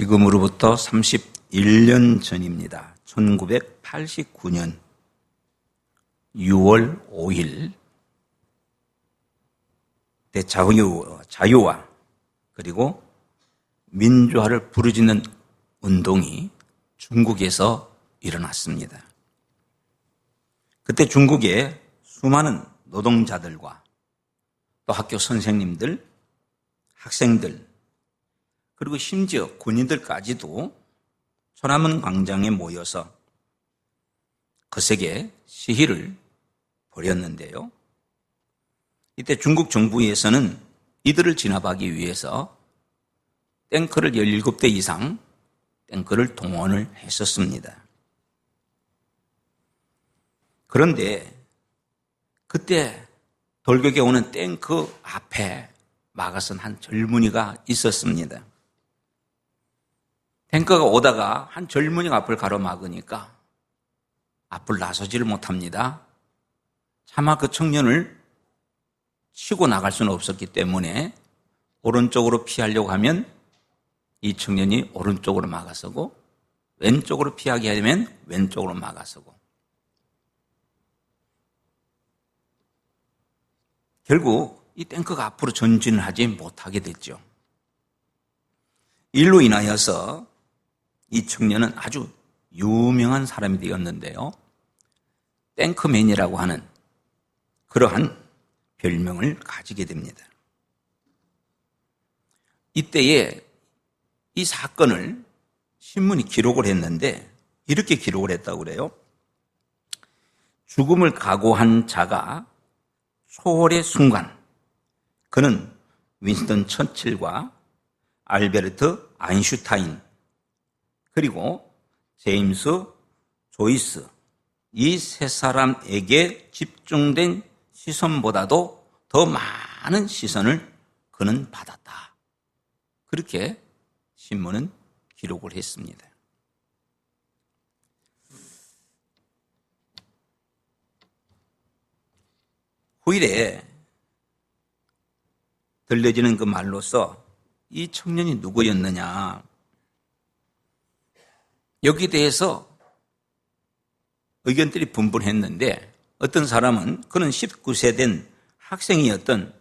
지금으로부터 31년 전입니다. 1989년 6월 5일 자유와 그리고 민주화를 부르짖는 운동이 중국에서 일어났습니다. 그때 중국의 수많은 노동자들과 또 학교 선생님들, 학생들, 그리고 심지어 군인들까지도 천안문 광장에 모여서 거세게 시위를 벌였는데요. 이때 중국 정부에서는 이들을 진압하기 위해서 탱크를 17대 이상 탱크를 동원을 했었습니다. 그런데 그때 돌격에 오는 탱크 앞에 막아선 한 젊은이가 있었습니다. 탱크가 오다가 한 젊은이가 앞을 가로막으니까 앞을 나서지를 못합니다. 차마 그 청년을 치고 나갈 수는 없었기 때문에 오른쪽으로 피하려고 하면 이 청년이 오른쪽으로 막아서고 왼쪽으로 피하게 하려면 왼쪽으로 막아서고 결국 이 탱크가 앞으로 전진을 하지 못하게 됐죠. 이로 인하여서 이 청년은 아주 유명한 사람이 되었는데요. 탱크맨이라고 하는 그러한 별명을 가지게 됩니다. 이때에 이 사건을 신문이 기록을 했는데 이렇게 기록을 했다고 그래요. 죽음을 각오한 자가 초월의 순간 그는 윈스턴 처칠과 알베르트 아인슈타인 그리고 제임스 조이스 이 세 사람에게 집중된 시선보다도 더 많은 시선을 그는 받았다. 그렇게 신문은 기록을 했습니다. 후일에 들려지는 그 말로서 이 청년이 누구였느냐 여기에 대해서 의견들이 분분했는데 어떤 사람은 그는 19세 된 학생이었던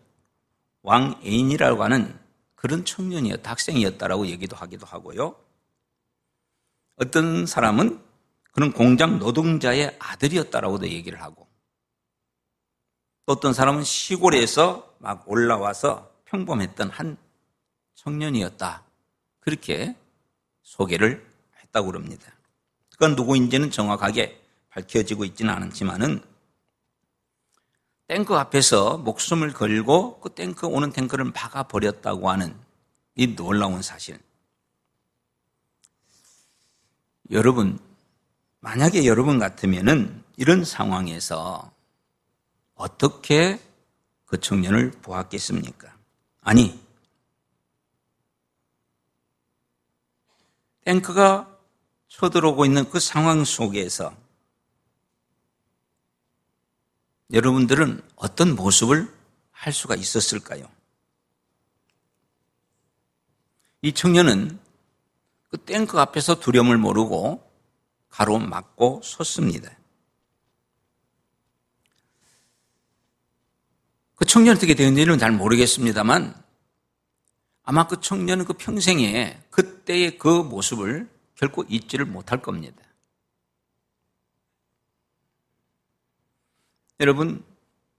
왕애인이라고 하는 그런 청년이었다, 학생이었다라고 얘기도 하기도 하고요. 어떤 사람은 그는 공장 노동자의 아들이었다라고도 얘기를 하고 또 어떤 사람은 시골에서 막 올라와서 평범했던 한 청년이었다. 그렇게 소개를 했다고 그럽니다. 그건 누구인지는 정확하게 밝혀지고 있지는 않지만은 탱크 앞에서 목숨을 걸고 그 오는 탱크를 막아버렸다고 하는 이 놀라운 사실. 여러분, 만약에 여러분 같으면은 이런 상황에서 어떻게 그 청년을 보았겠습니까? 아니, 탱크가 쳐들어오고 있는 그 상황 속에서 여러분들은 어떤 모습을 할 수가 있었을까요? 이 청년은 그 탱크 앞에서 두려움을 모르고 가로막고 섰습니다. 그 청년이 어떻게 되었는지는 잘 모르겠습니다만 아마 그 청년은 그 평생에 그때의 그 모습을 결코 잊지를 못할 겁니다. 여러분,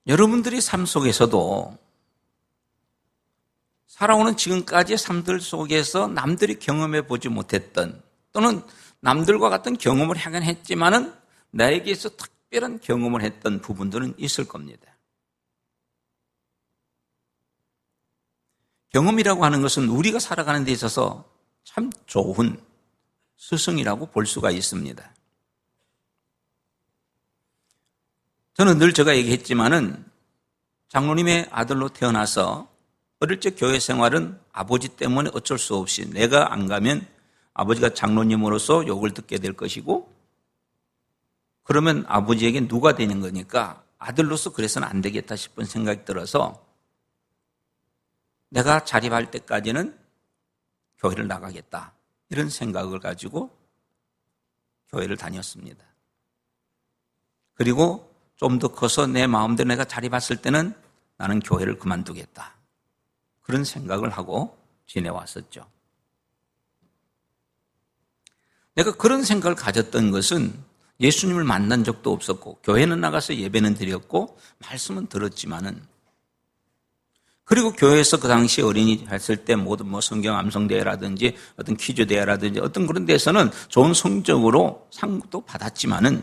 여러분들의 삶 속에서도 살아오는 지금까지의 삶들 속에서 남들이 경험해 보지 못했던 또는 남들과 같은 경험을 하긴 했지만은 나에게서 특별한 경험을 했던 부분들은 있을 겁니다. 경험이라고 하는 것은 우리가 살아가는 데 있어서 참 좋은 스승이라고 볼 수가 있습니다. 저는 늘 제가 얘기했지만은 장로님의 아들로 태어나서 어릴 적 교회 생활은 아버지 때문에 어쩔 수 없이 내가 안 가면 아버지가 장로님으로서 욕을 듣게 될 것이고 그러면 아버지에게 누가 되는 거니까 아들로서 그래서는 안 되겠다 싶은 생각이 들어서 내가 자립할 때까지는 교회를 나가겠다. 이런 생각을 가지고 교회를 다녔습니다. 그리고 좀 더 커서 내 마음대로 내가 자리 봤을 때는 나는 교회를 그만두겠다. 그런 생각을 하고 지내왔었죠. 내가 그런 생각을 가졌던 것은 예수님을 만난 적도 없었고 교회는 나가서 예배는 드렸고 말씀은 들었지만은 그리고 교회에서 그 당시 어린이 했을 때 모든 성경 암송대회라든지 어떤 퀴즈 대회라든지 어떤 그런 데서는 좋은 성적으로 상도 받았지만은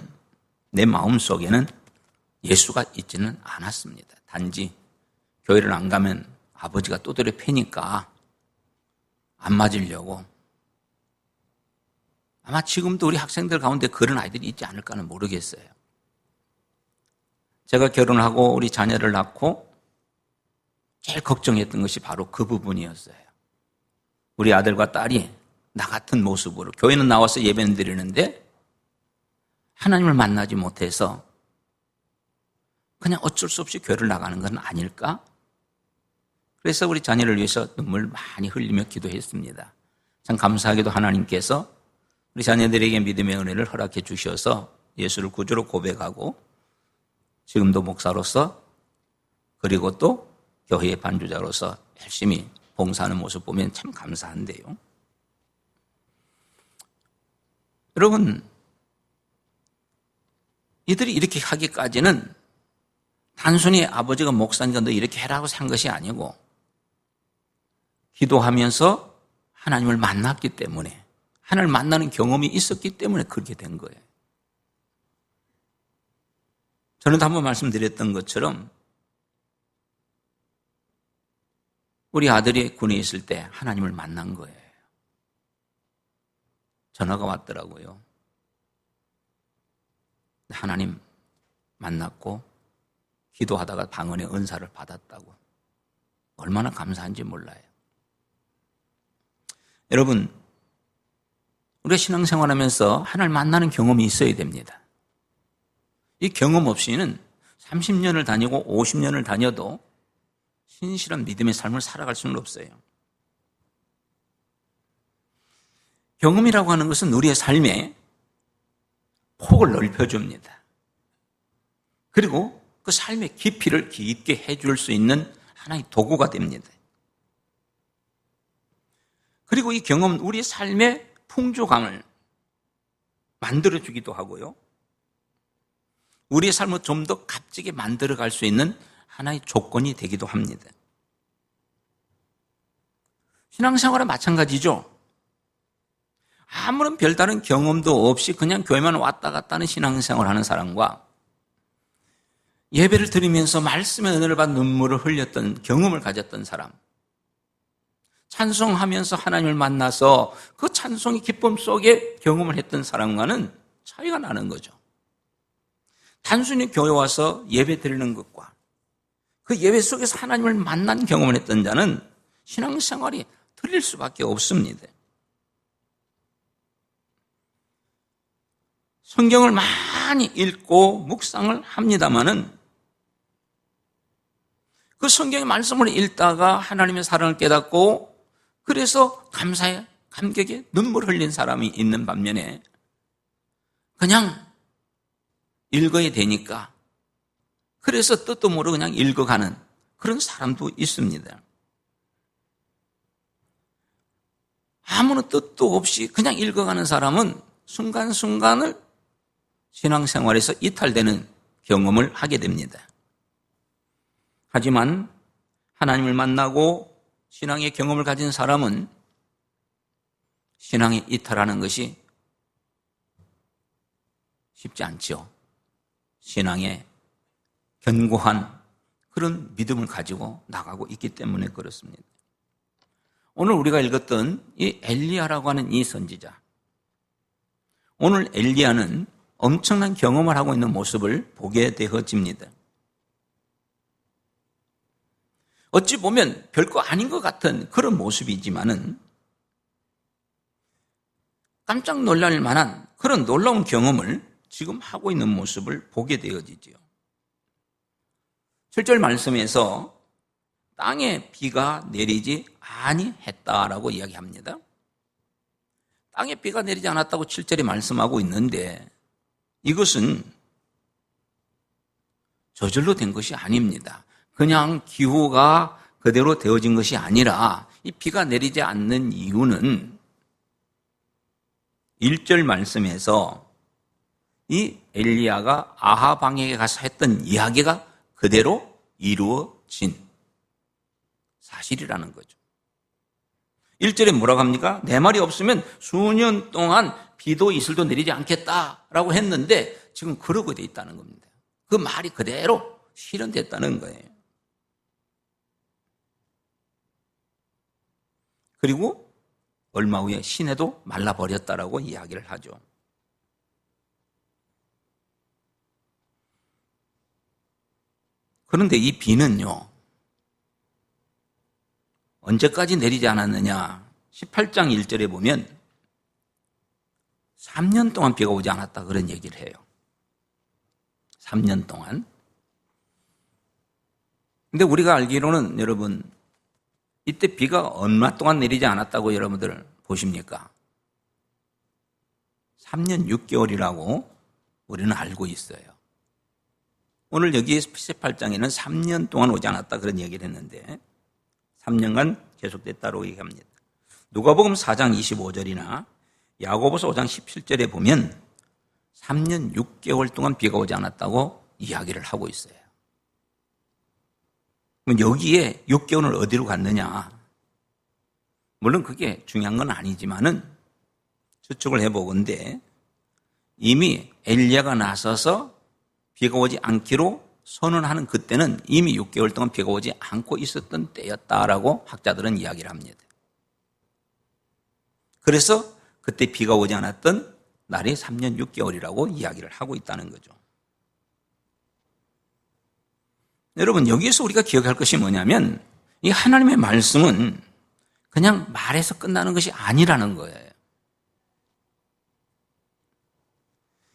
내 마음속에는 예수가 있지는 않았습니다. 단지 교회를 안 가면 아버지가 또들에 패니까 안 맞으려고. 아마 지금도 우리 학생들 가운데 그런 아이들이 있지 않을까는 모르겠어요. 제가 결혼하고 우리 자녀를 낳고 제일 걱정했던 것이 바로 그 부분이었어요. 우리 아들과 딸이 나 같은 모습으로 교회는 나와서 예배는 드리는데 하나님을 만나지 못해서 그냥 어쩔 수 없이 교회를 나가는 건 아닐까? 그래서 우리 자녀를 위해서 눈물 많이 흘리며 기도했습니다. 참 감사하게도 하나님께서 우리 자녀들에게 믿음의 은혜를 허락해 주셔서 예수를 구주로 고백하고 지금도 목사로서 그리고 또 교회의 반주자로서 열심히 봉사하는 모습 보면 참 감사한데요. 여러분, 이들이 이렇게 하기까지는 단순히 아버지가 목사니까 너 이렇게 해라고 산 것이 아니고 기도하면서 하나님을 만났기 때문에 하나님을 만나는 경험이 있었기 때문에 그렇게 된 거예요. 저는 한번 말씀드렸던 것처럼 우리 아들이 군에 있을 때 하나님을 만난 거예요. 전화가 왔더라고요. 하나님 만났고 기도하다가 방언의 은사를 받았다고. 얼마나 감사한지 몰라요. 여러분, 우리가 신앙생활하면서 하나님을 만나는 경험이 있어야 됩니다. 이 경험 없이는 30년을 다니고 50년을 다녀도 신실한 믿음의 삶을 살아갈 수는 없어요. 경험이라고 하는 것은 우리의 삶에 폭을 넓혀줍니다. 그리고 그 삶의 깊이를 깊게 해줄 수 있는 하나의 도구가 됩니다. 그리고 이 경험은 우리의 삶의 풍조감을 만들어주기도 하고요. 우리의 삶을 좀 더 값지게 만들어갈 수 있는 하나의 조건이 되기도 합니다. 신앙생활은 마찬가지죠. 아무런 별다른 경험도 없이 그냥 교회만 왔다 갔다 하는 신앙생활을 하는 사람과 예배를 드리면서 말씀의 은혜를 받은 눈물을 흘렸던 경험을 가졌던 사람, 찬송하면서 하나님을 만나서 그 찬송의 기쁨 속에 경험을 했던 사람과는 차이가 나는 거죠. 단순히 교회 와서 예배 드리는 것과 그 예배 속에서 하나님을 만난 경험을 했던 자는 신앙생활이 틀릴 수밖에 없습니다. 성경을 많이 읽고 묵상을 합니다마는 그 성경의 말씀을 읽다가 하나님의 사랑을 깨닫고 그래서 감사에 감격에 눈물 흘린 사람이 있는 반면에 그냥 읽어야 되니까 그래서 뜻도 모르고 그냥 읽어가는 그런 사람도 있습니다. 아무런 뜻도 없이 그냥 읽어가는 사람은 순간순간을 신앙생활에서 이탈되는 경험을 하게 됩니다. 하지만 하나님을 만나고 신앙의 경험을 가진 사람은 신앙에 이탈하는 것이 쉽지 않죠. 신앙에 견고한 그런 믿음을 가지고 나가고 있기 때문에 그렇습니다. 오늘 우리가 읽었던 이 엘리야라고 하는 이 선지자, 오늘 엘리야는 엄청난 경험을 하고 있는 모습을 보게 되어집니다. 어찌 보면 별거 아닌 것 같은 그런 모습이지만은 깜짝 놀랄 만한 그런 놀라운 경험을 지금 하고 있는 모습을 보게 되어지죠. 7절 말씀에서 땅에 비가 내리지 아니했다라고 이야기합니다. 땅에 비가 내리지 않았다고 7절에 말씀하고 있는데 이것은 저절로 된 것이 아닙니다. 그냥 기후가 그대로 되어진 것이 아니라 이 비가 내리지 않는 이유는 1절 말씀에서 이 엘리야가 아합 왕에게 가서 했던 이야기가 그대로 이루어진 사실이라는 거죠. 1절에 뭐라고 합니까? 내 말이 없으면 수년 동안 비도 이슬도 내리지 않겠다라고 했는데 지금 그러고 돼 있다는 겁니다. 그 말이 그대로 실현됐다는 거예요. 그리고 얼마 후에 시내도 말라버렸다라고 이야기를 하죠. 그런데 이 비는요, 언제까지 내리지 않았느냐? 18장 1절에 보면 3년 동안 비가 오지 않았다 그런 얘기를 해요. 3년 동안. 근데 우리가 알기로는 여러분 이때 비가 얼마 동안 내리지 않았다고 여러분들 보십니까? 3년 6개월이라고 우리는 알고 있어요. 오늘 여기 18장에는 3년 동안 오지 않았다 그런 얘기를 했는데 3년간 계속됐다고 얘기합니다. 누가복음 4장 25절이나 야고보서 5장 17절에 보면 3년 6개월 동안 비가 오지 않았다고 이야기를 하고 있어요. 그럼 여기에 6개월을 어디로 갔느냐? 물론 그게 중요한 건 아니지만은 추측을 해보건대 이미 엘리야가 나서서 비가 오지 않기로 선언하는 그때는 이미 6개월 동안 비가 오지 않고 있었던 때였다라고 학자들은 이야기를 합니다. 그래서 그때 비가 오지 않았던 날이 3년 6개월이라고 이야기를 하고 있다는 거죠. 여러분 여기에서 우리가 기억할 것이 뭐냐면 이 하나님의 말씀은 그냥 말해서 끝나는 것이 아니라는 거예요.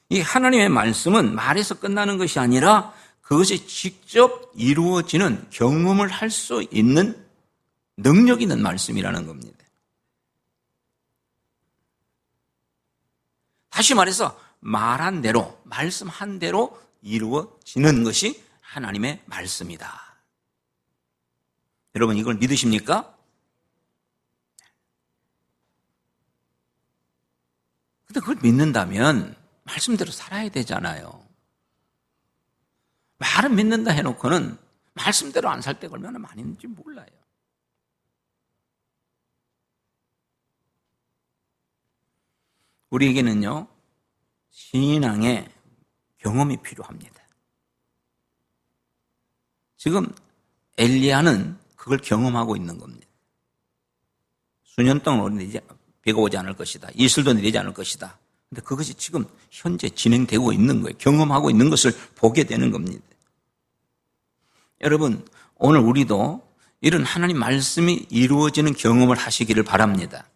이 하나님의 말씀은 말해서 끝나는 것이 아니라 그것이 직접 이루어지는 경험을 할 수 있는 능력 있는 말씀이라는 겁니다. 다시 말해서 말한 대로, 말씀한 대로 이루어지는 것이 하나님의 말씀이다. 여러분 이걸 믿으십니까? 근데 그걸 믿는다면 말씀대로 살아야 되잖아요. 말은 믿는다 해놓고는 말씀대로 안 살 때가 얼마나 많이 있는지 몰라요. 우리에게는요, 신앙의 경험이 필요합니다. 지금 엘리야는 그걸 경험하고 있는 겁니다. 수년 동안 비가 오지 않을 것이다. 이슬도 내리지 않을 것이다. 근데 그것이 지금 현재 진행되고 있는 거예요. 경험하고 있는 것을 보게 되는 겁니다. 여러분, 오늘 우리도 이런 하나님 말씀이 이루어지는 경험을 하시기를 바랍니다.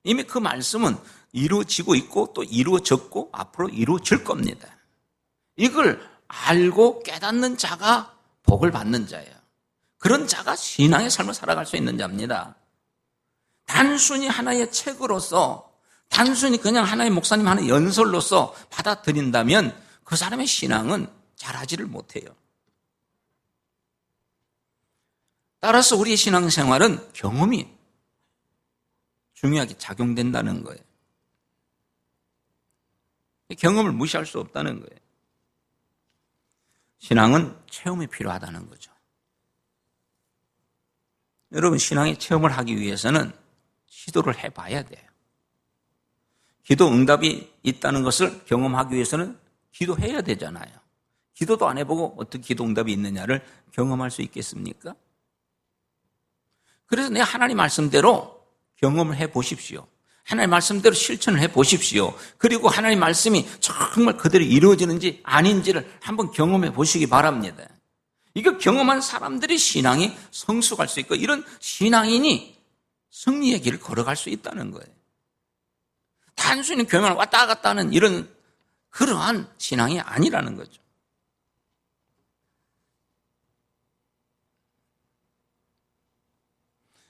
이미 그 말씀은 이루어지고 있고 또 이루어졌고 앞으로 이루어질 겁니다. 이걸 알고 깨닫는 자가 복을 받는 자예요. 그런 자가 신앙의 삶을 살아갈 수 있는 자입니다. 단순히 하나의 책으로서 단순히 그냥 하나의 목사님 하는 연설로서 받아들인다면 그 사람의 신앙은 잘하지를 못해요. 따라서 우리의 신앙생활은 경험이 중요하게 작용된다는 거예요. 경험을 무시할 수 없다는 거예요. 신앙은 체험이 필요하다는 거죠. 여러분 신앙의 체험을 하기 위해서는 시도를 해봐야 돼요. 기도 응답이 있다는 것을 경험하기 위해서는 기도해야 되잖아요. 기도도 안 해보고 어떻게 기도 응답이 있느냐를 경험할 수 있겠습니까? 그래서 내 하나님 말씀대로 경험을 해보십시오. 하나님 말씀대로 실천을 해보십시오. 그리고 하나님 말씀이 정말 그대로 이루어지는지 아닌지를 한번 경험해 보시기 바랍니다. 이거 경험한 사람들이 신앙이 성숙할 수 있고 이런 신앙인이 승리의 길을 걸어갈 수 있다는 거예요. 단순히 교만을 왔다 갔다 하는 이런 그러한 신앙이 아니라는 거죠.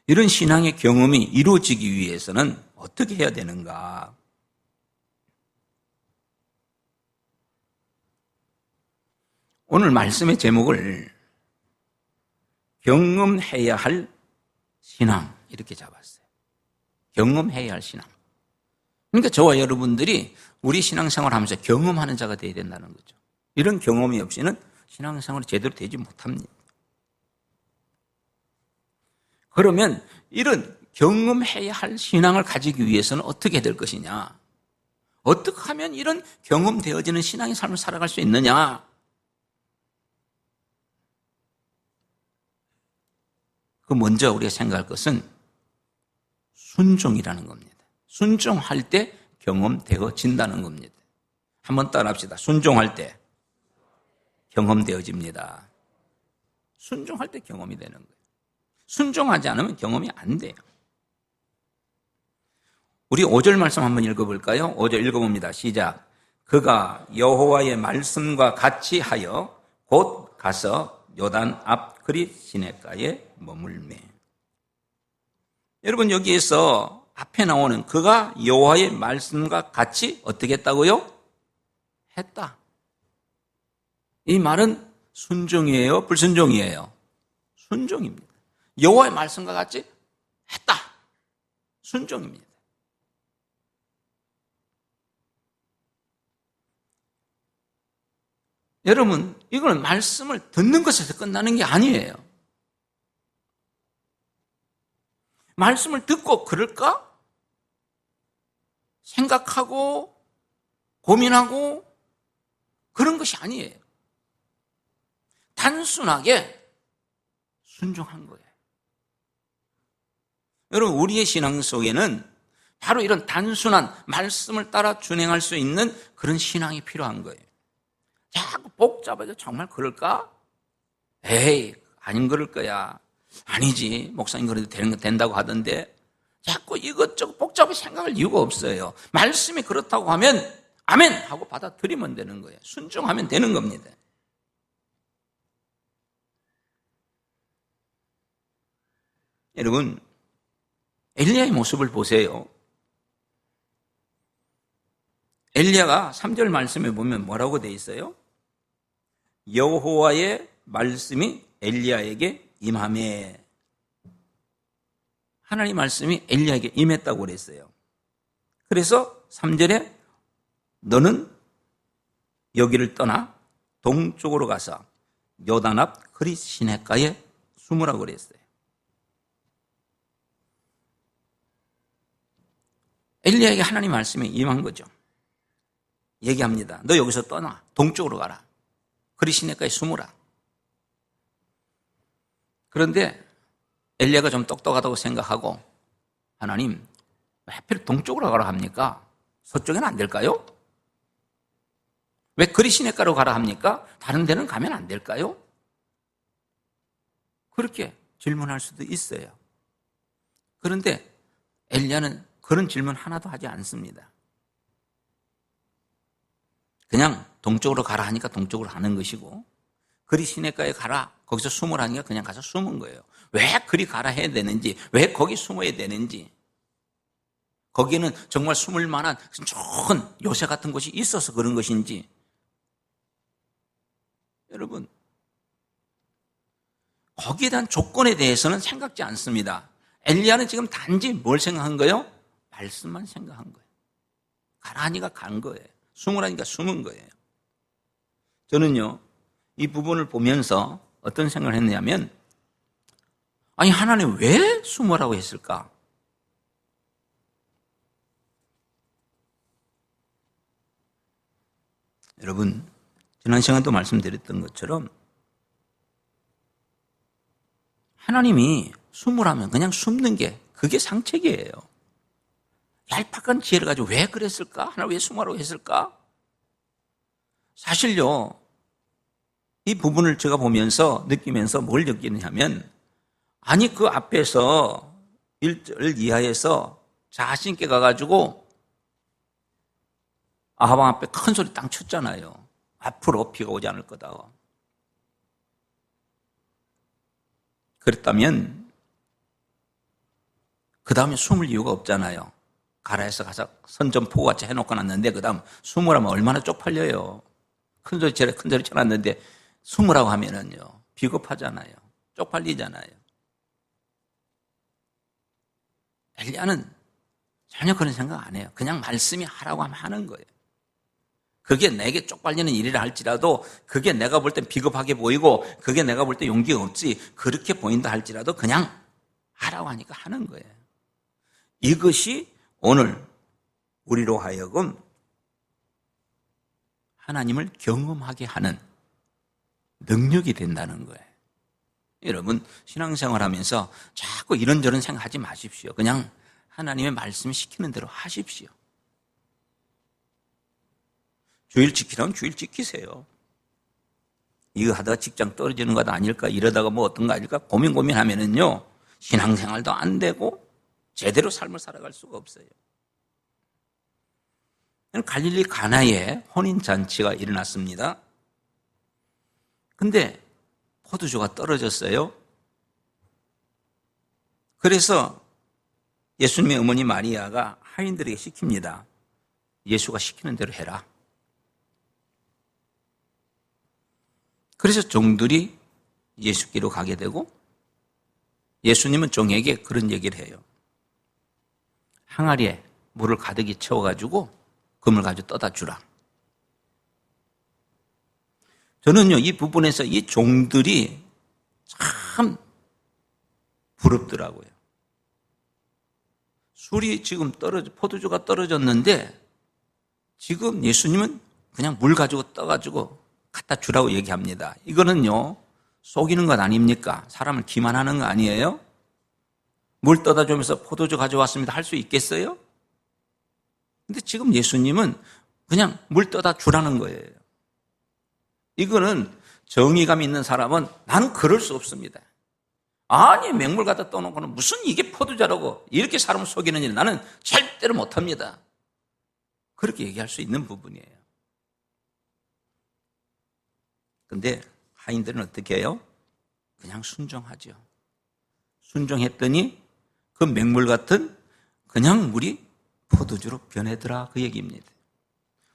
이런 신앙의 경험이 이루어지기 위해서는 어떻게 해야 되는가? 오늘 말씀의 제목을 경험해야 할 신앙 이렇게 잡았어요. 경험해야 할 신앙. 그러니까 저와 여러분들이 우리 신앙생활을 하면서 경험하는 자가 되어야 된다는 거죠. 이런 경험이 없이는 신앙생활이 제대로 되지 못합니다. 그러면 이런 경험해야 할 신앙을 가지기 위해서는 어떻게 될 것이냐? 어떻게 하면 이런 경험되어지는 신앙의 삶을 살아갈 수 있느냐? 그 먼저 우리가 생각할 것은 순종이라는 겁니다. 순종할 때 경험되어진다는 겁니다. 한번 따라합시다. 순종할 때 경험되어집니다. 순종할 때 경험이 되는 거예요. 순종하지 않으면 경험이 안 돼요. 우리 5절 말씀 한번 읽어볼까요? 5절 읽어봅니다. 시작. 그가 여호와의 말씀과 같이 하여 곧 가서 요단 앞 그릿 시냇가에 머물매. 여러분 여기에서 앞에 나오는 그가 여호와의 말씀과 같이 어떻게 했다고요? 했다. 이 말은 순종이에요? 불순종이에요? 순종입니다. 여호와의 말씀과 같이 했다. 순종입니다. 여러분, 이건 말씀을 듣는 것에서 끝나는 게 아니에요. 말씀을 듣고 그럴까? 생각하고 고민하고 그런 것이 아니에요. 단순하게 순종한 거예요. 여러분, 우리의 신앙 속에는 바로 이런 단순한 말씀을 따라 준행할 수 있는 그런 신앙이 필요한 거예요. 자꾸 복잡하게 정말 그럴까? 에이, 아닌 그럴 거야. 아니지, 목사님 그래도 된다고 하던데 자꾸 이것저것 복잡하게 생각할 이유가 없어요. 말씀이 그렇다고 하면 아멘 하고 받아들이면 되는 거예요. 순종하면 되는 겁니다. 여러분, 엘리야의 모습을 보세요. 엘리야가 3절 말씀에 보면 뭐라고 돼 있어요? 여호와의 말씀이 엘리야에게 임하매. 하나님 말씀이 엘리야에게 임했다고 그랬어요. 그래서 3절에 너는 여기를 떠나 동쪽으로 가서 요단 앞 그릿 시냇가에 숨으라고 그랬어요. 엘리야에게 하나님 말씀이 임한 거죠. 얘기합니다. 너 여기서 떠나 동쪽으로 가라. 그릿 시냇가에 숨으라. 그런데 엘리야가 좀 똑똑하다고 생각하고 하나님, 왜 하필 동쪽으로 가라 합니까? 서쪽에는 안 될까요? 왜 그릿 시냇가로 가라 합니까? 다른 데는 가면 안 될까요? 그렇게 질문할 수도 있어요. 그런데 엘리야는 그런 질문 하나도 하지 않습니다. 그냥 동쪽으로 가라 하니까 동쪽으로 가는 것이고 그리 시냇가에 가라 거기서 숨으라니까 그냥 가서 숨은 거예요. 왜 그리 가라 해야 되는지, 왜 거기 숨어야 되는지, 거기는 정말 숨을 만한 좋은 요새 같은 곳이 있어서 그런 것인지. 여러분, 거기에 대한 조건에 대해서는 생각지 않습니다. 엘리야는 지금 단지 뭘 생각한 거예요? 말씀만 생각한 거예요. 가라 하니까 간 거예요. 숨으라니까 숨은 거예요. 저는요, 이 부분을 보면서 어떤 생각을 했냐면, 아니, 하나님 왜 숨으라고 했을까? 여러분, 지난 시간에도 말씀드렸던 것처럼 하나님이 숨으라면 그냥 숨는 게 그게 상책이에요. 얄팍한 지혜를 가지고 왜 그랬을까? 하나님 왜 숨으라고 했을까? 사실요, 이 부분을 제가 보면서 느끼면서 뭘 느끼느냐면, 아니 그 앞에서 1절 이하에서 자신께 가가지고 아하방 앞에 큰 소리 땅 쳤잖아요. 앞으로 비가 오지 않을 거다. 그랬다면 그 다음에 숨을 이유가 없잖아요. 가라에서 가서 선전포고같이 해놓고 놨는데 그 다음 숨으라면 얼마나 쪽팔려요. 큰 소리 쳐놨는데 숨으라고 하면은요 비겁하잖아요. 쪽팔리잖아요. 엘리야는 전혀 그런 생각 안 해요. 그냥 말씀이 하라고 하면 하는 거예요. 그게 내게 쪽팔리는 일이라 할지라도 그게 내가 볼 땐 비겁하게 보이고 그게 내가 볼 때 용기가 없지 그렇게 보인다 할지라도 그냥 하라고 하니까 하는 거예요. 이것이 오늘 우리로 하여금 하나님을 경험하게 하는 능력이 된다는 거예요. 여러분 신앙생활하면서 자꾸 이런저런 생각하지 마십시오. 그냥 하나님의 말씀 시키는 대로 하십시오. 주일 지키라면 주일 지키세요. 이거 하다가 직장 떨어지는 것 아닐까 이러다가 뭐 어떤 거 아닐까 고민하면은요 신앙생활도 안 되고 제대로 삶을 살아갈 수가 없어요. 갈릴리 가나에 혼인잔치가 일어났습니다. 근데 포도주가 떨어졌어요. 그래서 예수님의 어머니 마리아가 하인들에게 시킵니다. 예수가 시키는 대로 해라. 그래서 종들이 예수께로 가게 되고 예수님은 종에게 그런 얘기를 해요. 항아리에 물을 가득히 채워가지고 금을 가지고 떠다 주라. 저는요 이 부분에서 이 종들이 참 부럽더라고요. 술이 지금 포도주가 떨어졌는데 지금 예수님은 그냥 물 가지고 떠가지고 갖다 주라고 얘기합니다. 이거는요 속이는 것 아닙니까? 사람을 기만하는 거 아니에요? 물 떠다 주면서 포도주 가져왔습니다 할 수 있겠어요? 근데 지금 예수님은 그냥 물 떠다 주라는 거예요. 이거는 정의감 있는 사람은 나는 그럴 수 없습니다. 아니 맹물 갖다 떠놓고는 무슨 이게 포도주라고 이렇게 사람을 속이는 일 나는 절대로 못합니다. 그렇게 얘기할 수 있는 부분이에요. 근데 하인들은 어떻게 해요? 그냥 순종하죠. 순종했더니 그 맹물 같은 그냥 물이 포도주로 변하더라 그 얘기입니다.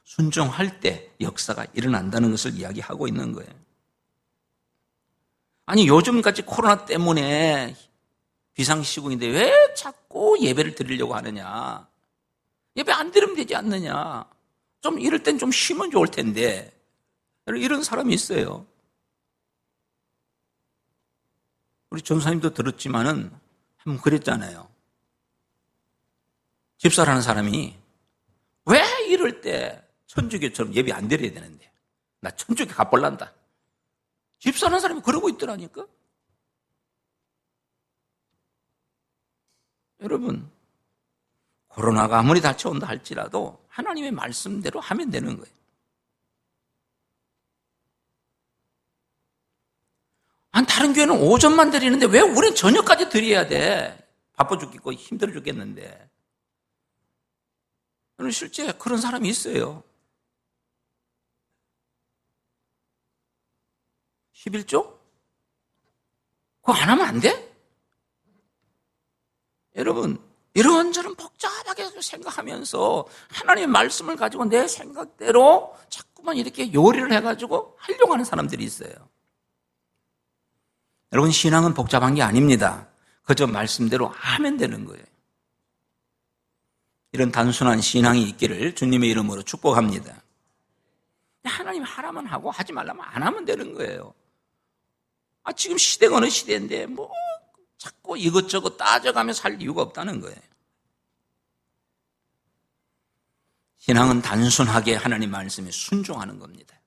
순종할 때 역사가 일어난다는 것을 이야기하고 있는 거예요. 아니 요즘같이 코로나 때문에 비상시국인데 왜 자꾸 예배를 드리려고 하느냐. 예배 안 드리면 되지 않느냐. 좀 이럴 땐 좀 쉬면 좋을 텐데 이런 사람이 있어요. 우리 전사님도 들었지만은 한번 그랬잖아요. 집사라는 사람이 왜 이럴 때 천주교처럼 예배 안 드려야 되는데 나 천주교 갚을란다. 집사라는 사람이 그러고 있더라니까. 여러분 코로나가 아무리 닥쳐온다 할지라도 하나님의 말씀대로 하면 되는 거예요. 다른 교회는 오전만 드리는데 왜 우리는 저녁까지 드려야 돼? 바빠 죽겠고 힘들어 죽겠는데. 실제 그런 사람이 있어요. 11조? 그거 안 하면 안 돼? 여러분 이런저런 복잡하게 생각하면서 하나님의 말씀을 가지고 내 생각대로 자꾸만 이렇게 요리를 해가지고 하려고 하는 사람들이 있어요. 여러분 신앙은 복잡한 게 아닙니다. 그저 말씀대로 하면 되는 거예요. 이런 단순한 신앙이 있기를 주님의 이름으로 축복합니다. 하나님 하라면 하고 하지 말라면 안 하면 되는 거예요. 지금 시대가 어느 시대인데 뭐 자꾸 이것저것 따져가며 살 이유가 없다는 거예요. 신앙은 단순하게 하나님 말씀에 순종하는 겁니다.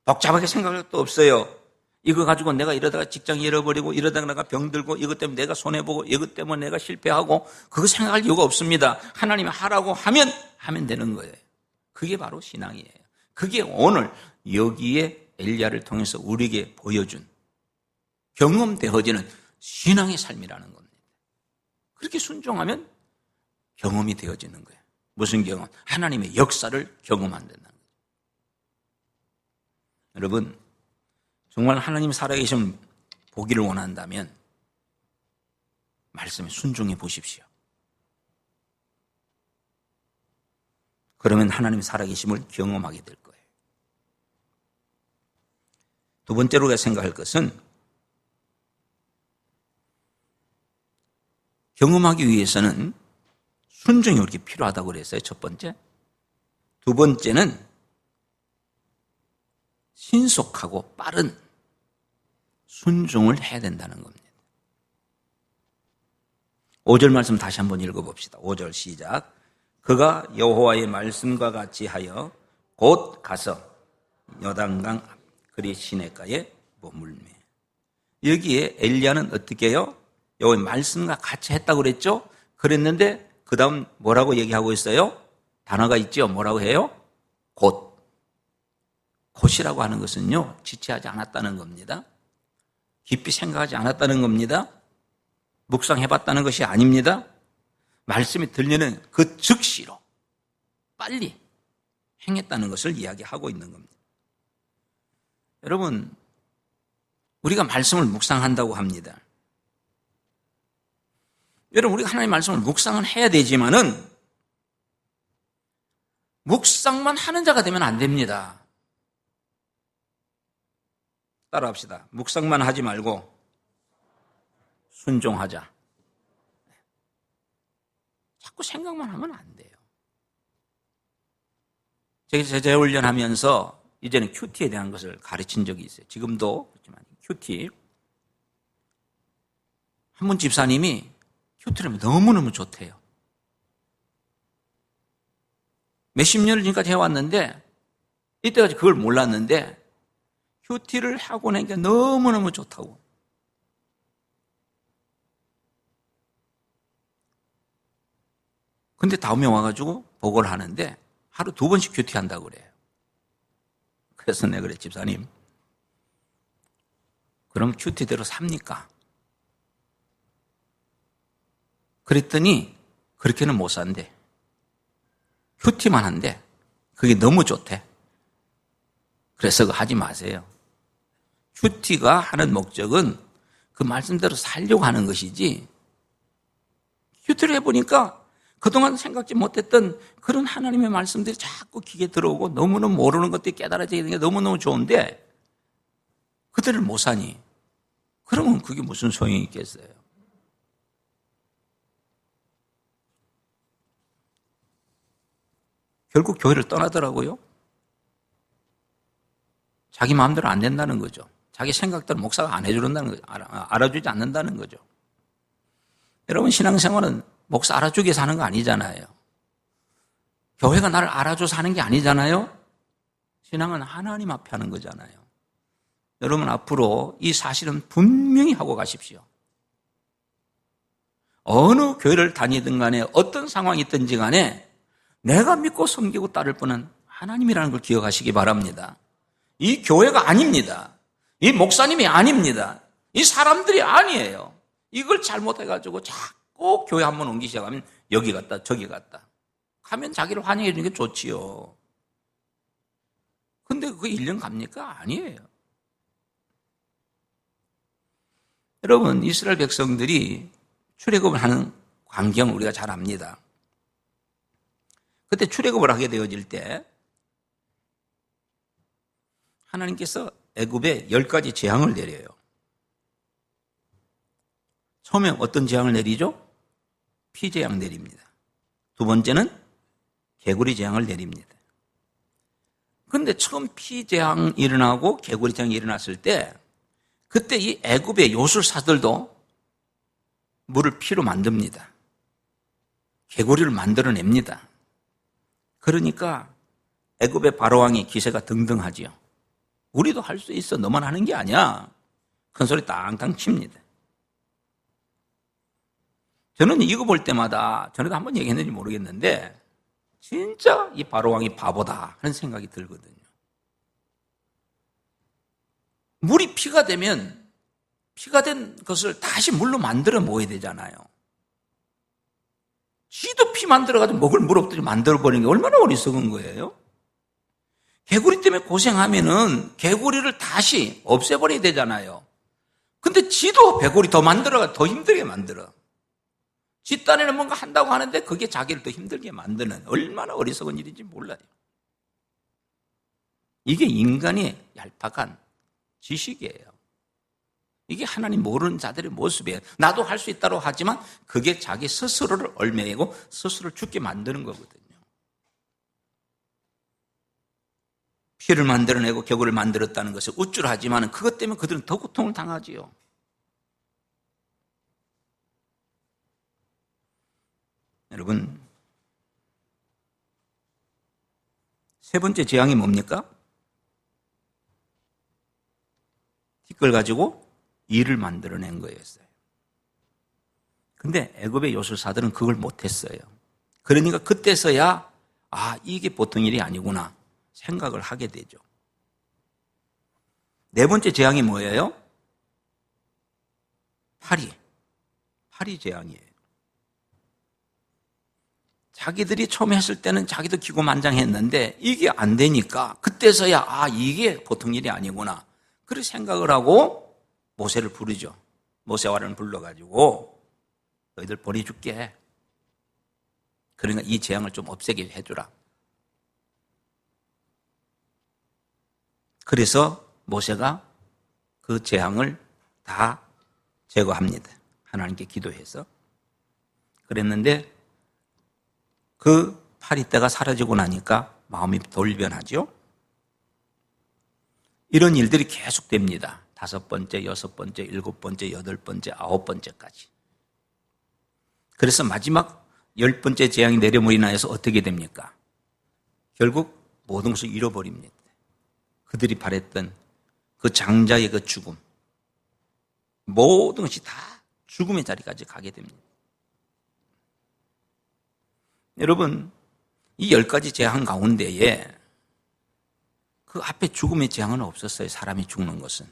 복잡하게 생각할 것도 없어요. 이거 가지고 내가 이러다가 직장 잃어버리고 이러다가 내가 병들고 이것 때문에 내가 손해보고 이것 때문에 내가 실패하고 그거 생각할 이유가 없습니다. 하나님이 하라고 하면 되는 거예요. 그게 바로 신앙이에요. 그게 오늘 여기에 엘리야를 통해서 우리에게 보여준 경험되어지는 신앙의 삶이라는 겁니다. 그렇게 순종하면 경험이 되어지는 거예요. 무슨 경험? 하나님의 역사를 경험한다는 거예요. 여러분 정말 하나님 살아계신 보기를 원한다면 말씀에 순종해 보십시오. 그러면 하나님의 살아계심을 경험하게 될 거예요. 두 번째로 우리가 생각할 것은 경험하기 위해서는 순종이 그렇게 필요하다고 그랬어요. 첫 번째. 두 번째는 신속하고 빠른 순종을 해야 된다는 겁니다. 5절 말씀 다시 한번 읽어봅시다. 5절 시작. 그가 여호와의 말씀과 같이 하여 곧 가서 여단강 그리 시냇가에 머물매. 여기에 엘리야는 어떻게 해요? 여호와의 말씀과 같이 했다고 그랬죠? 그랬는데 그 다음 뭐라고 얘기하고 있어요? 단어가 있죠? 뭐라고 해요? 곧. 곧이라고 하는 것은요, 지체하지 않았다는 겁니다. 깊이 생각하지 않았다는 겁니다. 묵상해봤다는 것이 아닙니다. 말씀이 들리는 그 즉시로 빨리 행했다는 것을 이야기하고 있는 겁니다. 여러분, 우리가 말씀을 묵상한다고 합니다. 여러분, 우리가 하나님의 말씀을 묵상은 해야 되지만은 묵상만 하는 자가 되면 안 됩니다. 따라합시다. 묵상만 하지 말고 순종하자. 자꾸 생각만 하면 안 돼요. 제가 제자 훈련하면서 이제는 큐티에 대한 것을 가르친 적이 있어요. 지금도 그렇지만 큐티. 한 분 집사님이 큐티를 하면 너무너무 좋대요. 몇십 년을 지금까지 해왔는데 이때까지 그걸 몰랐는데 큐티를 하고 나니까 너무너무 좋다고. 근데 다음에 와가지고 보고를 하는데 하루 2번씩 큐티 한다고 그래요. 그래서 내가 그래, 집사님, 그럼 큐티대로 삽니까? 그랬더니 그렇게는 못 산대. 큐티만 한대. 그게 너무 좋대. 그래서 그거 하지 마세요. 큐티가 하는 목적은 그 말씀대로 살려고 하는 것이지, 큐티를 해보니까 그동안 생각지 못했던 그런 하나님의 말씀들이 자꾸 귀에 들어오고 너무너무 모르는 것들이 깨달아지는 게 너무너무 좋은데 그들을 못 사니 그러면 그게 무슨 소용이 있겠어요? 결국 교회를 떠나더라고요. 자기 마음대로 안 된다는 거죠. 자기 생각대로 목사가 안 해주는다는 거죠. 알아주지 않는다는 거죠. 여러분, 신앙생활은 목사 알아주기 위해서 하는 거 아니잖아요. 교회가 나를 알아줘서 하는 게 아니잖아요. 신앙은 하나님 앞에 하는 거잖아요. 여러분, 앞으로 이 사실은 분명히 하고 가십시오. 어느 교회를 다니든 간에 어떤 상황이 있든지 간에 내가 믿고 섬기고 따를 분은 하나님이라는 걸 기억하시기 바랍니다. 이 교회가 아닙니다. 이 목사님이 아닙니다. 이 사람들이 아니에요. 이걸 잘못해가지고 자꾸 교회 한번 옮기기 시작하면 여기 갔다 저기 갔다 가면 자기를 환영해 주는 게 좋지요. 근데 그게 1년 갑니까? 아니에요. 여러분, 이스라엘 백성들이 출애굽을 하는 광경을 우리가 잘 압니다. 그때 출애굽을 하게 되어질 때 하나님께서 애굽에 10가지 재앙을 내려요. 처음에 어떤 재앙을 내리죠? 피재앙 내립니다. 두 번째는 개구리 재앙을 내립니다. 그런데 처음 피재앙이 일어나고 개구리 재앙이 일어났을 때 그때 이 애굽의 요술사들도 물을 피로 만듭니다. 개구리를 만들어냅니다. 그러니까 애굽의 바로왕이 기세가 등등하지요. 우리도 할 수 있어. 너만 하는 게 아니야. 큰 소리 땅땅 칩니다. 저는 이거 볼 때마다, 전에도 한번 얘기했는지 모르겠는데 진짜 이 바로왕이 바보다 하는 생각이 들거든요. 물이 피가 되면 피가 된 것을 다시 물로 만들어 먹어야 되잖아요. 쥐도 피 만들어가지고 먹을 물 없더니 만들어버리는 게 얼마나 어리석은 거예요? 개구리 때문에 고생하면은 개구리를 다시 없애버려야 되잖아요. 근데 지도 개구리 더 만들어가 더 힘들게 만들어. 지 딴에는 뭔가 한다고 하는데 그게 자기를 더 힘들게 만드는 얼마나 어리석은 일인지 몰라요. 이게 인간의 얄팍한 지식이에요. 이게 하나님 모르는 자들의 모습이에요. 나도 할 수 있다고 하지만 그게 자기 스스로를 얽매이고 스스로를 죽게 만드는 거거든요. 피를 만들어내고 격을 만들었다는 것을 우쭐하지만 그것 때문에 그들은 더 고통을 당하지요. 여러분, 세 번째 재앙이 뭡니까? 티끌 가지고 일을 만들어낸 거였어요. 근데 애굽의 요술사들은 그걸 못했어요. 그러니까 그때서야 이게 보통 일이 아니구나 생각을 하게 되죠. 네 번째 재앙이 뭐예요? 파리 재앙이에요. 자기들이 처음에 했을 때는 자기도 기고만장했는데 이게 안 되니까 그때서야 이게 보통 일이 아니구나 그렇게 생각을 하고 모세를 부르죠. 모세와 아론을 불러가지고 너희들 보내줄게. 그러니까 이 재앙을 좀 없애게 해주라. 그래서 모세가 그 재앙을 다 제거합니다. 하나님께 기도해서. 그랬는데 그 파리떼가 사라지고 나니까 마음이 돌변하죠. 이런 일들이 계속됩니다. 5번째, 6번째, 7번째, 8번째, 9번째까지. 그래서 마지막 10번째 재앙이 내려물이 나서 어떻게 됩니까? 결국 모든 것을 잃어버립니다. 그들이 바랬던 그 장자의 그 죽음, 모든 것이 다 죽음의 자리까지 가게 됩니다. 여러분, 이 10가지 재앙 가운데에 그 앞에 죽음의 재앙은 없었어요. 사람이 죽는 것은.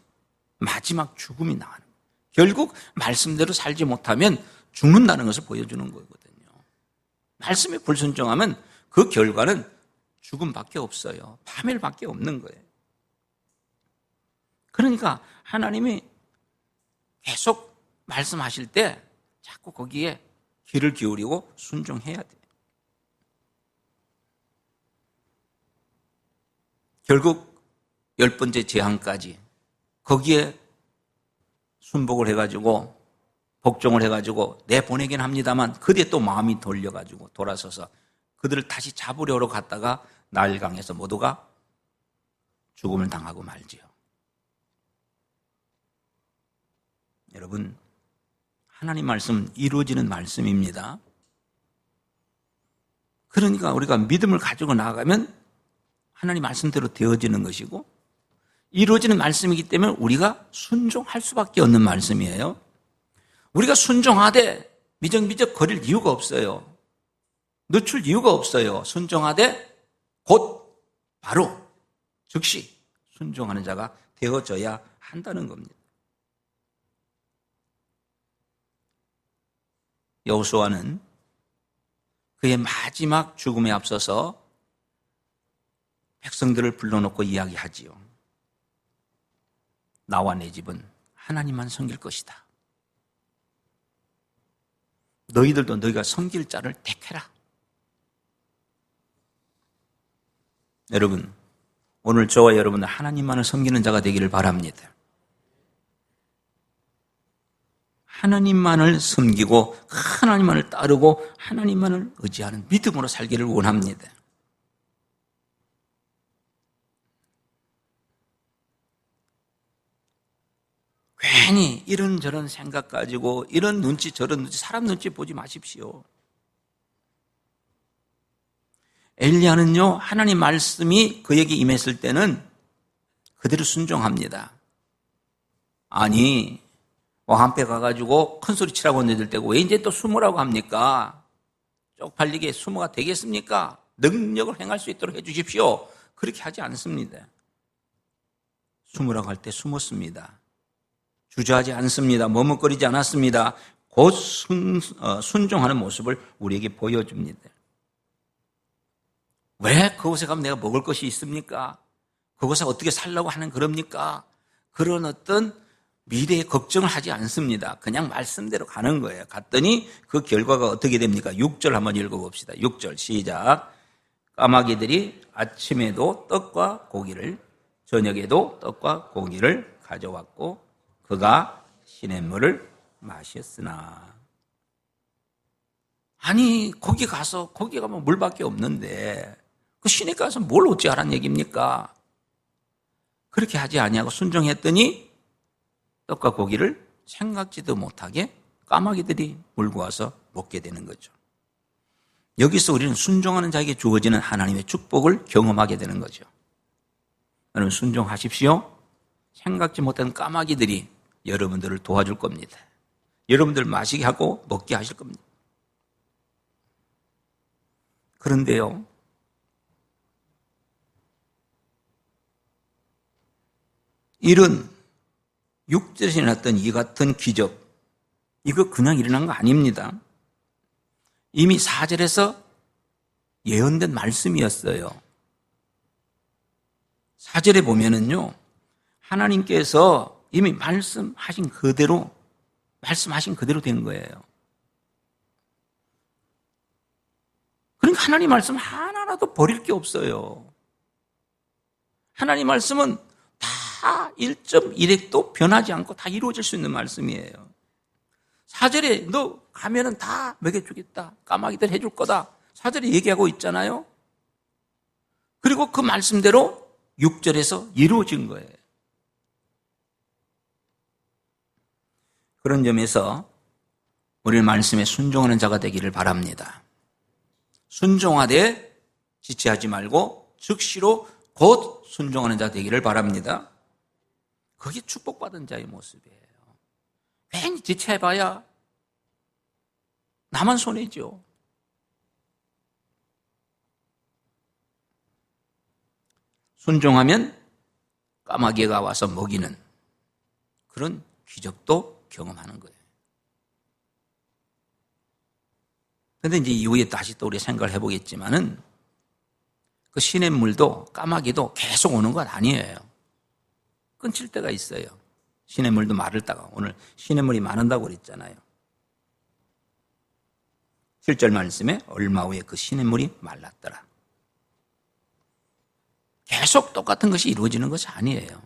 마지막 죽음이 나가는 거예요. 결국 말씀대로 살지 못하면 죽는다는 것을 보여주는 거거든요. 말씀에 불순종하면 그 결과는 죽음밖에 없어요. 파멸밖에 없는 거예요. 그러니까 하나님이 계속 말씀하실 때 자꾸 거기에 귀를 기울이고 순종해야 돼요. 결국 10번째 재앙까지 거기에 순복을 해가지고 복종을 해가지고 내보내긴 합니다만 그때 또 마음이 돌려가지고 돌아서서 그들을 다시 잡으려고 갔다가 나일강에서 모두가 죽음을 당하고 말지요. 여러분, 하나님 말씀은 이루어지는 말씀입니다. 그러니까 우리가 믿음을 가지고 나아가면 하나님 말씀대로 되어지는 것이고 이루어지는 말씀이기 때문에 우리가 순종할 수밖에 없는 말씀이에요. 우리가 순종하되 미적미적 거릴 이유가 없어요. 늦출 이유가 없어요. 순종하되 곧 바로 즉시 순종하는 자가 되어져야 한다는 겁니다. 여호수아는 그의 마지막 죽음에 앞서서 백성들을 불러놓고 이야기하지요. 나와 내 집은 하나님만 섬길 것이다. 너희들도 너희가 섬길 자를 택해라. 여러분, 오늘 저와 여러분은 하나님만을 섬기는 자가 되기를 바랍니다. 하나님만을 섬기고 하나님만을 따르고 하나님만을 의지하는 믿음으로 살기를 원합니다. 괜히 이런저런 생각 가지고 이런 눈치 저런 눈치 사람 눈치 보지 마십시오. 엘리야는요, 하나님 말씀이 그에게 임했을 때는 그대로 순종합니다. 아니 왕한테 가가지고 큰 소리 치라고 내들 때고 왜 이제 또 숨으라고 합니까? 쪽팔리게 숨어가 되겠습니까? 능력을 행할 수 있도록 해주십시오. 그렇게 하지 않습니다. 숨으라고 할 때 숨었습니다. 주저하지 않습니다. 머뭇거리지 않았습니다. 곧 순종하는 모습을 우리에게 보여줍니다. 왜 그곳에 가면 내가 먹을 것이 있습니까? 그곳에 어떻게 살려고 하는 그럽니까? 그런 어떤 미래에 걱정을 하지 않습니다. 그냥 말씀대로 가는 거예요. 갔더니 그 결과가 어떻게 됩니까? 6절 한번 읽어봅시다. 6절 시작. 까마귀들이 아침에도 떡과 고기를, 저녁에도 떡과 고기를 가져왔고 그가 시냇물을 마셨으나. 아니 거기 가서 거기 가면 물밖에 없는데 그 시내 가서 뭘 어찌하란 얘기입니까? 그렇게 하지 아니하고 순종했더니 떡과 고기를 생각지도 못하게 까마귀들이 물고 와서 먹게 되는 거죠. 여기서 우리는 순종하는 자에게 주어지는 하나님의 축복을 경험하게 되는 거죠. 여러분 순종하십시오. 생각지 못한 까마귀들이 여러분들을 도와줄 겁니다. 여러분들 마시게 하고 먹게 하실 겁니다. 그런데요, 이런 6절에 일어났던 이 같은 기적, 이거 그냥 일어난 거 아닙니다. 이미 4절에서 예언된 말씀이었어요. 4절에 보면은요, 하나님께서 이미 말씀하신 그대로 된 거예요. 그러니까 하나님 말씀 하나라도 버릴 게 없어요. 하나님 말씀은 다 1.1핵도 변하지 않고 다 이루어질 수 있는 말씀이에요. 4절에 너 가면은 다 먹여주겠다. 까마귀들 해줄 거다. 4절에 얘기하고 있잖아요. 그리고 그 말씀대로 6절에서 이루어진 거예요. 그런 점에서 우리는 말씀에 순종하는 자가 되기를 바랍니다. 순종하되 지체하지 말고 즉시로 곧 순종하는 자 되기를 바랍니다. 그게 축복받은 자의 모습이에요. 괜히 지체해봐야 나만 손해죠. 순종하면 까마귀가 와서 먹이는 그런 기적도 경험하는 거예요. 그런데 이제 이후에 다시 또 우리 생각을 해보겠지만은 그 시냇물도 까마귀도 계속 오는 건 아니에요. 끊칠 때가 있어요. 시냇물도 마르다가 오늘 시냇물이 마른다고 그랬잖아요. 7절 말씀에 얼마 후에 그 시냇물이 말랐더라. 계속 똑같은 것이 이루어지는 것이 아니에요.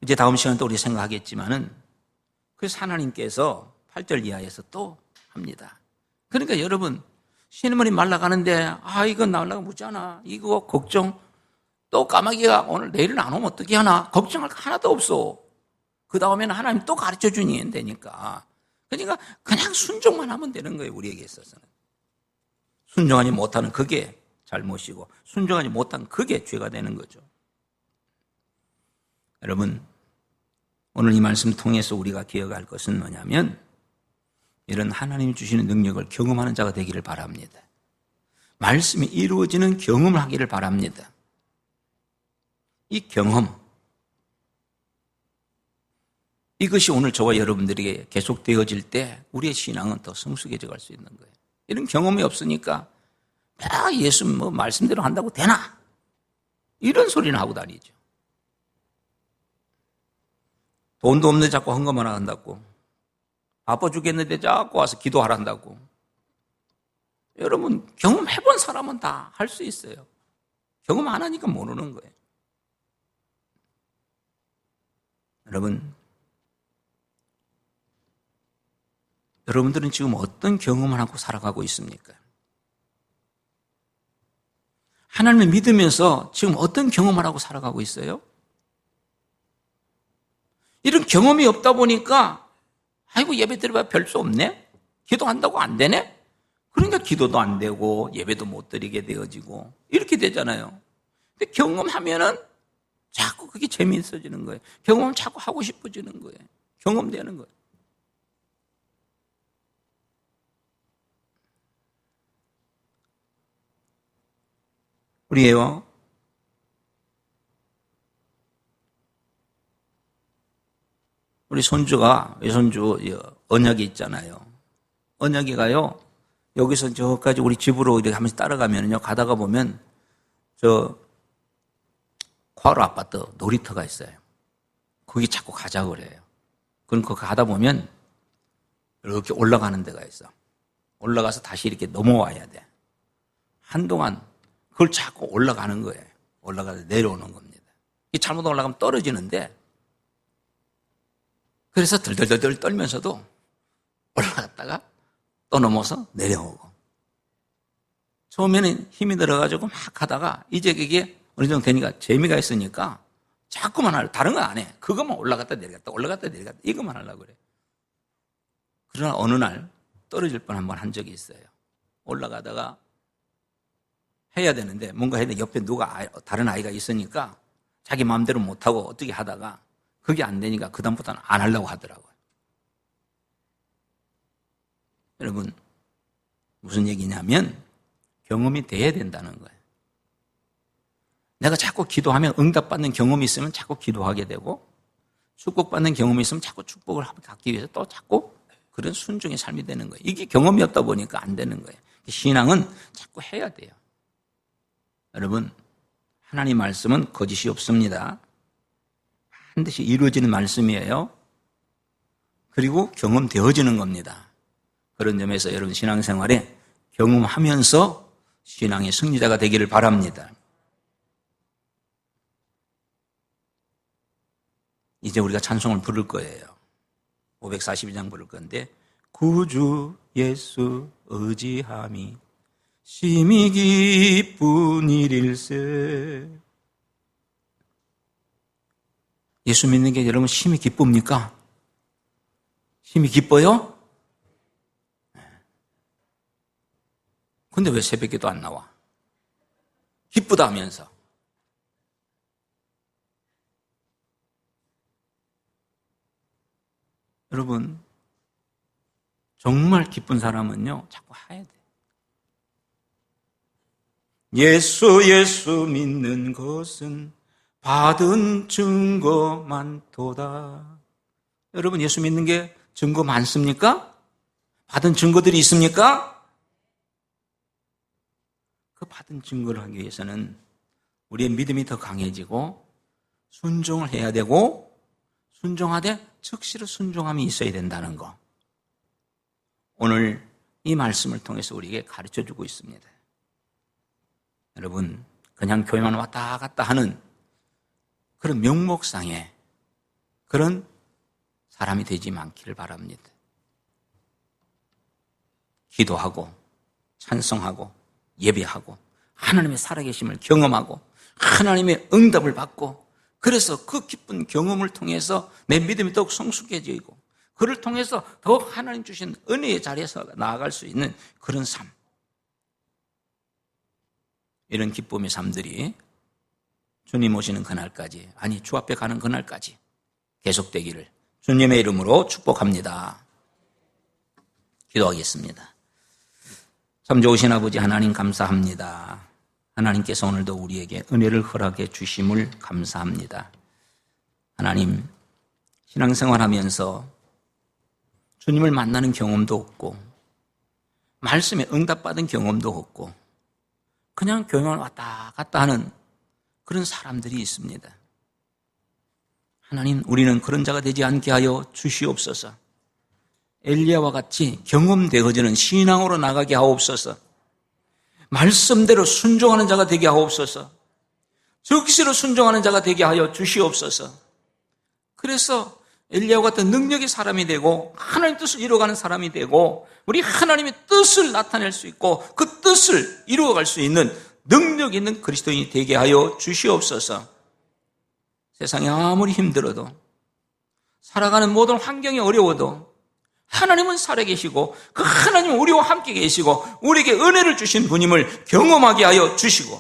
이제 다음 시간에 또 우리 생각하겠지만은 그래서 하나님께서 8절 이하에서 또 합니다. 그러니까 여러분 시냇물이 말라가는데 이건 나오려고 묻잖아. 이거 걱정. 또 까마귀가 오늘 내일은 안 오면 어떻게 하나. 걱정할 거 하나도 없어. 그 다음에는 하나님 또 가르쳐주니 되니까. 그러니까 그냥 순종만 하면 되는 거예요. 우리에게 있어서는. 순종하지 못하는 그게 잘못이고 순종하지 못한 그게 죄가 되는 거죠. 여러분 오늘 이 말씀 통해서 우리가 기억할 것은 뭐냐면 이런 하나님이 주시는 능력을 경험하는 자가 되기를 바랍니다. 말씀이 이루어지는 경험을 하기를 바랍니다. 이 경험, 이것이 오늘 저와 여러분들에게 계속되어질 때 우리의 신앙은 더 성숙해져 갈 수 있는 거예요. 이런 경험이 없으니까 예수 말씀대로 한다고 되나? 이런 소리는 하고 다니죠. 돈도 없는데 자꾸 헌금만 한다고. 아파 죽겠는데 자꾸 와서 기도하란다고. 여러분 경험해본 사람은 다 할 수 있어요. 경험 안 하니까 모르는 거예요. 여러분, 여러분들은 지금 어떤 경험을 하고 살아가고 있습니까? 하나님을 믿으면서 지금 어떤 경험을 하고 살아가고 있어요? 이런 경험이 없다 보니까 예배 드려봐야 별 수 없네? 기도한다고 안 되네? 그러니까 기도도 안 되고 예배도 못 드리게 되어지고 이렇게 되잖아요. 근데 경험하면은 자꾸 그게 재미있어지는 거예요. 경험은 자꾸 하고 싶어지는 거예요. 경험되는 거예요. 우리예요. 우리 손주가 외손주 언약이 있잖아요. 언약이가요. 여기서 저까지 우리 집으로 이렇게 하면서 따라가면요. 가다가 보면 저 과로 아파트 놀이터가 있어요. 거기 자꾸 가자고 그래요. 그럼 거기 가다 보면 이렇게 올라가는 데가 있어. 올라가서 다시 이렇게 넘어와야 돼. 한동안 그걸 자꾸 올라가는 거예요. 올라가서 내려오는 겁니다. 잘못 올라가면 떨어지는데, 그래서 덜덜덜 떨면서도 올라갔다가 또 넘어서 내려오고. 처음에는 힘이 들어가지고 막 하다가 이제 그게 어느 정도 되니까 재미가 있으니까 자꾸만 하려. 다른 거 안 해. 그것만 올라갔다 내려갔다 올라갔다 내려갔다 이것만 하려고 그래. 그러나 어느 날 떨어질 뻔 한 번 한 적이 있어요. 올라가다가 해야 되는데 뭔가 해야 돼. 옆에 누가 다른 아이가 있으니까 자기 마음대로 못하고 어떻게 하다가 그게 안 되니까 그다음부터는 안 하려고 하더라고요. 여러분, 무슨 얘기냐면 경험이 돼야 된다는 거예요. 내가 자꾸 기도하면 응답받는 경험이 있으면 자꾸 기도하게 되고, 축복받는 경험이 있으면 자꾸 축복을 갖기 위해서 또 자꾸 그런 순종의 삶이 되는 거예요. 이게 경험이 없다 보니까 안 되는 거예요. 신앙은 자꾸 해야 돼요. 여러분, 하나님 말씀은 거짓이 없습니다. 반드시 이루어지는 말씀이에요. 그리고 경험되어지는 겁니다. 그런 점에서 여러분 신앙생활에 경험하면서 신앙의 승리자가 되기를 바랍니다. 이제 우리가 찬송을 부를 거예요. 542장 부를 건데, 구주 예수 의지함이 심히 기쁜 일일세. 예수 믿는 게 여러분 심히 기쁩니까? 심히 기뻐요? 근데 왜 새벽에도 안 나와? 기쁘다 하면서. 여러분, 정말 기쁜 사람은요, 자꾸 해야 돼. 예수 믿는 것은 받은 증거 많도다. 여러분, 예수 믿는 게 증거 많습니까? 받은 증거들이 있습니까? 그 받은 증거를 하기 위해서는 우리의 믿음이 더 강해지고 순종을 해야 되고, 순종하되 즉시로 순종함이 있어야 된다는 거. 오늘 이 말씀을 통해서 우리에게 가르쳐주고 있습니다. 여러분, 그냥 교회만 왔다 갔다 하는 그런 명목상의 그런 사람이 되지 않기를 바랍니다. 기도하고 찬송하고 예배하고 하나님의 살아계심을 경험하고 하나님의 응답을 받고, 그래서 그 기쁜 경험을 통해서 내 믿음이 더욱 성숙해지고 그를 통해서 더욱 하나님 주신 은혜의 자리에서 나아갈 수 있는 그런 삶, 이런 기쁨의 삶들이 주님 오시는 그날까지, 아니 주 앞에 가는 그날까지 계속되기를 주님의 이름으로 축복합니다. 기도하겠습니다. 참 좋으신 아버지 하나님 감사합니다. 하나님께서 오늘도 우리에게 은혜를 허락해 주심을 감사합니다. 하나님, 신앙생활하면서 주님을 만나는 경험도 없고 말씀에 응답받은 경험도 없고 그냥 교회만 왔다 갔다 하는 그런 사람들이 있습니다. 하나님, 우리는 그런 자가 되지 않게 하여 주시옵소서. 엘리야와 같이 경험되어지는 신앙으로 나가게 하옵소서. 말씀대로 순종하는 자가 되게 하옵소서. 즉시로 순종하는 자가 되게 하여 주시옵소서. 그래서 엘리야와 같은 능력의 사람이 되고 하나님의 뜻을 이루어가는 사람이 되고 우리 하나님의 뜻을 나타낼 수 있고 그 뜻을 이루어갈 수 있는 능력 있는 그리스도인이 되게 하여 주시옵소서. 세상이 아무리 힘들어도, 살아가는 모든 환경이 어려워도 하나님은 살아계시고 그 하나님은 우리와 함께 계시고 우리에게 은혜를 주신 분임을 경험하게 하여 주시고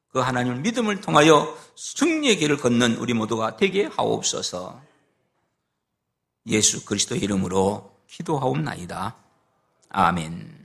그 하나님을 믿음을 통하여 승리의 길을 걷는 우리 모두가 되게 하옵소서. 예수 그리스도의 이름으로 기도하옵나이다. 아멘.